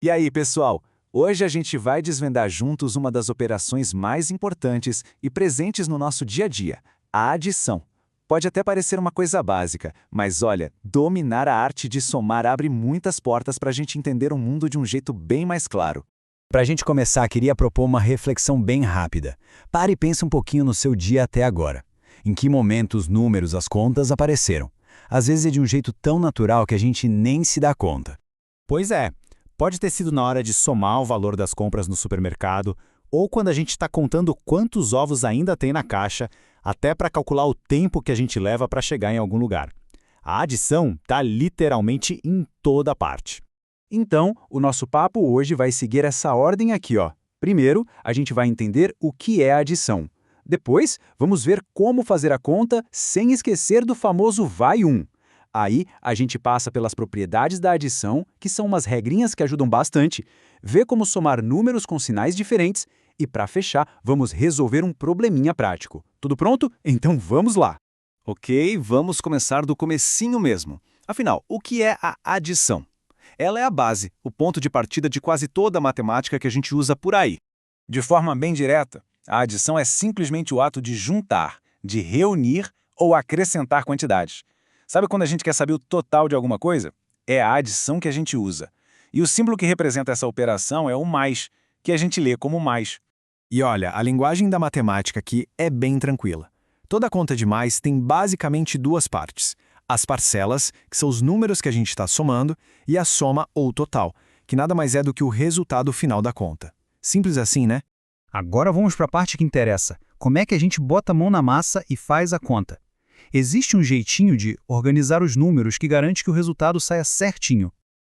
E aí, pessoal? Hoje a gente vai desvendar juntos uma das operações mais importantes e presentes no nosso dia a dia, a adição. Pode até parecer uma coisa básica, mas olha, dominar a arte de somar abre muitas portas para a gente entender o mundo de um jeito bem mais claro. Para a gente começar, queria propor uma reflexão bem rápida. Pare e pense um pouquinho no seu dia até agora. Em que momento os números, as contas apareceram? Às vezes é de um jeito tão natural que a gente nem se dá conta. Pois é, pode ter sido na hora de somar o valor das compras no supermercado, ou quando a gente está contando quantos ovos ainda tem na caixa, até para calcular o tempo que a gente leva para chegar em algum lugar. A adição está literalmente em toda parte. Então, o nosso papo hoje vai seguir essa ordem aqui, ó. Primeiro, a gente vai entender o que é adição. Depois, vamos ver como fazer a conta sem esquecer do famoso vai um. Aí, a gente passa pelas propriedades da adição, que são umas regrinhas que ajudam bastante, vê como somar números com sinais diferentes e, para fechar, vamos resolver um probleminha prático. Tudo pronto? Então vamos lá! Ok, vamos começar do comecinho mesmo. Afinal, o que é a adição? Ela é a base, o ponto de partida de quase toda a matemática que a gente usa por aí. De forma bem direta, a adição é simplesmente o ato de juntar, de reunir ou acrescentar quantidades. Sabe quando a gente quer saber o total de alguma coisa? É a adição que a gente usa. E o símbolo que representa essa operação é o mais, que a gente lê como mais. E olha, a linguagem da matemática aqui é bem tranquila. Toda conta de mais tem basicamente duas partes. As parcelas, que são os números que a gente está somando, e a soma ou total, que nada mais é do que o resultado final da conta. Simples assim, né? Agora vamos para a parte que interessa. Como é que a gente bota a mão na massa e faz a conta? Existe um jeitinho de organizar os números que garante que o resultado saia certinho.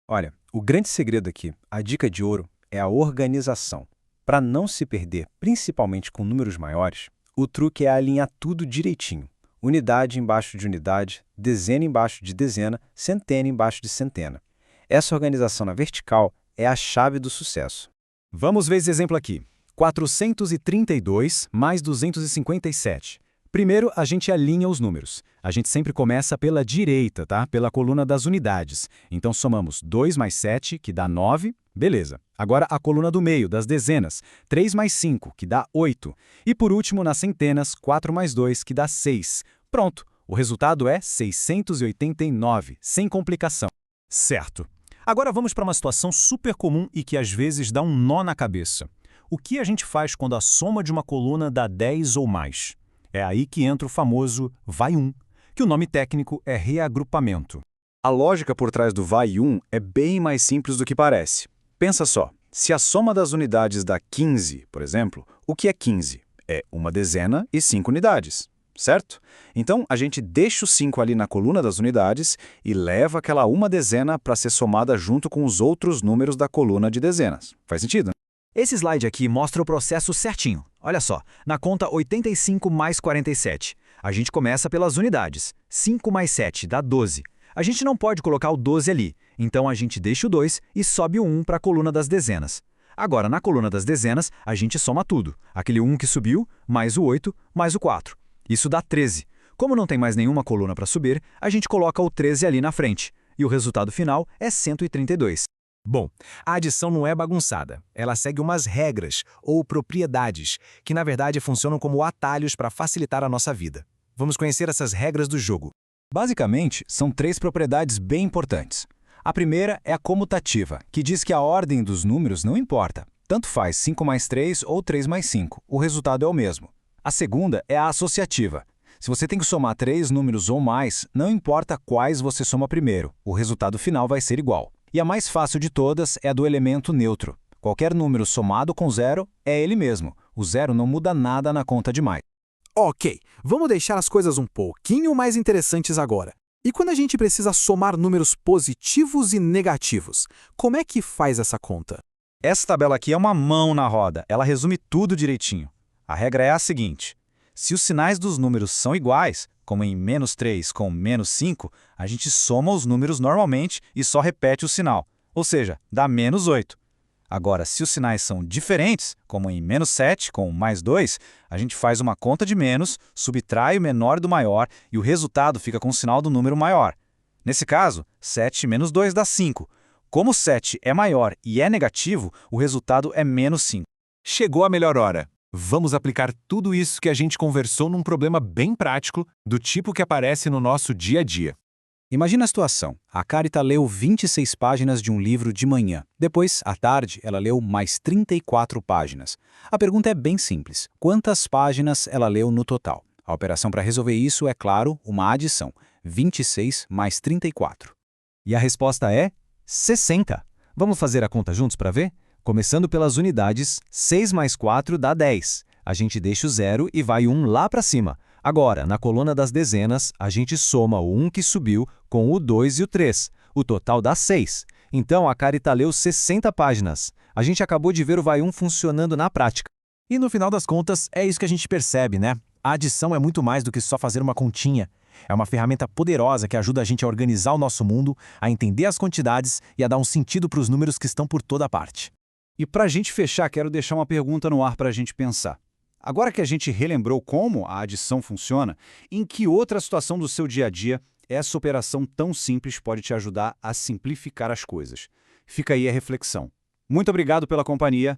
Olha, o grande segredo aqui, a dica de ouro, é a organização. Para não se perder, principalmente com números maiores, o truque é alinhar tudo direitinho. Unidade embaixo de unidade, dezena embaixo de dezena, centena embaixo de centena. Essa organização na vertical é a chave do sucesso. Vamos ver esse exemplo aqui. 432 mais 257. Primeiro, a gente alinha os números. A gente sempre começa pela direita, tá? Pela coluna das unidades. Então, somamos 2 mais 7, que dá 9. Beleza. Agora, a coluna do meio, das dezenas. 3 mais 5, que dá 8. E, por último, nas centenas, 4 mais 2, que dá 6. Pronto. O resultado é 689, sem complicação. Certo. Agora vamos para uma situação super comum e que às vezes dá um nó na cabeça. O que a gente faz quando a soma de uma coluna dá 10 ou mais? É aí que entra o famoso vai um, que o nome técnico é reagrupamento. A lógica por trás do vai um é bem mais simples do que parece. Pensa só, se a soma das unidades dá 15, por exemplo, o que é 15? É uma dezena e 5 unidades, certo? Então, a gente deixa o 5 ali na coluna das unidades e leva aquela uma dezena para ser somada junto com os outros números da coluna de dezenas. Faz sentido, né? Esse slide aqui mostra o processo certinho. Olha só, na conta 85 mais 47. A gente começa pelas unidades. 5 mais 7 dá 12. A gente não pode colocar o 12 ali, então a gente deixa o 2 e sobe o 1 para a coluna das dezenas. Agora, na coluna das dezenas, a gente soma tudo. Aquele 1 que subiu, mais o 8, mais o 4. Isso dá 13. Como não tem mais nenhuma coluna para subir, a gente coloca o 13 ali na frente. E o resultado final é 132. Bom, a adição não é bagunçada. Ela segue umas regras, ou propriedades, que na verdade funcionam como atalhos para facilitar a nossa vida. Vamos conhecer essas regras do jogo. Basicamente, são 3 propriedades bem importantes. A primeira é a comutativa, que diz que a ordem dos números não importa. Tanto faz 5 mais 3 ou 3 mais 5, o resultado é o mesmo. A segunda é a associativa. Se você tem que somar 3 números ou mais, não importa quais você soma primeiro, o resultado final vai ser igual. E a mais fácil de todas é a do elemento neutro. Qualquer número somado com zero é ele mesmo. O zero não muda nada na conta de mais. Ok, vamos deixar as coisas um pouquinho mais interessantes agora. E quando a gente precisa somar números positivos e negativos, como é que faz essa conta? Essa tabela aqui é uma mão na roda, ela resume tudo direitinho. A regra é a seguinte: se os sinais dos números são iguais, como em menos 3 com menos 5, a gente soma os números normalmente e só repete o sinal, ou seja, dá menos 8. Agora, se os sinais são diferentes, como em menos 7 com mais 2, a gente faz uma conta de menos, subtrai o menor do maior e o resultado fica com o sinal do número maior. Nesse caso, 7 menos 2 dá 5. Como 7 é maior e é negativo, o resultado é menos 5. Chegou a melhor hora. Vamos aplicar tudo isso que a gente conversou num problema bem prático, do tipo que aparece no nosso dia a dia. Imagina a situação. A Carita leu 26 páginas de um livro de manhã. Depois, à tarde, ela leu mais 34 páginas. A pergunta é bem simples. Quantas páginas ela leu no total? A operação para resolver isso é, claro, uma adição. 26 mais 34. E a resposta é 60. Vamos fazer a conta juntos para ver? Começando pelas unidades, 6 mais 4 dá 10. A gente deixa o 0 e vai 1 lá para cima. Agora, na coluna das dezenas, a gente soma o 1 que subiu com o 2 e o 3. O total dá 6. Então, a Carita leu 60 páginas. A gente acabou de ver o vai 1 funcionando na prática. E no final das contas, é isso que a gente percebe, né? A adição é muito mais do que só fazer uma continha. É uma ferramenta poderosa que ajuda a gente a organizar o nosso mundo, a entender as quantidades e a dar um sentido para os números que estão por toda parte. E para a gente fechar, quero deixar uma pergunta no ar para a gente pensar. Agora que a gente relembrou como a adição funciona, em que outra situação do seu dia a dia essa operação tão simples pode te ajudar a simplificar as coisas? Fica aí a reflexão. Muito obrigado pela companhia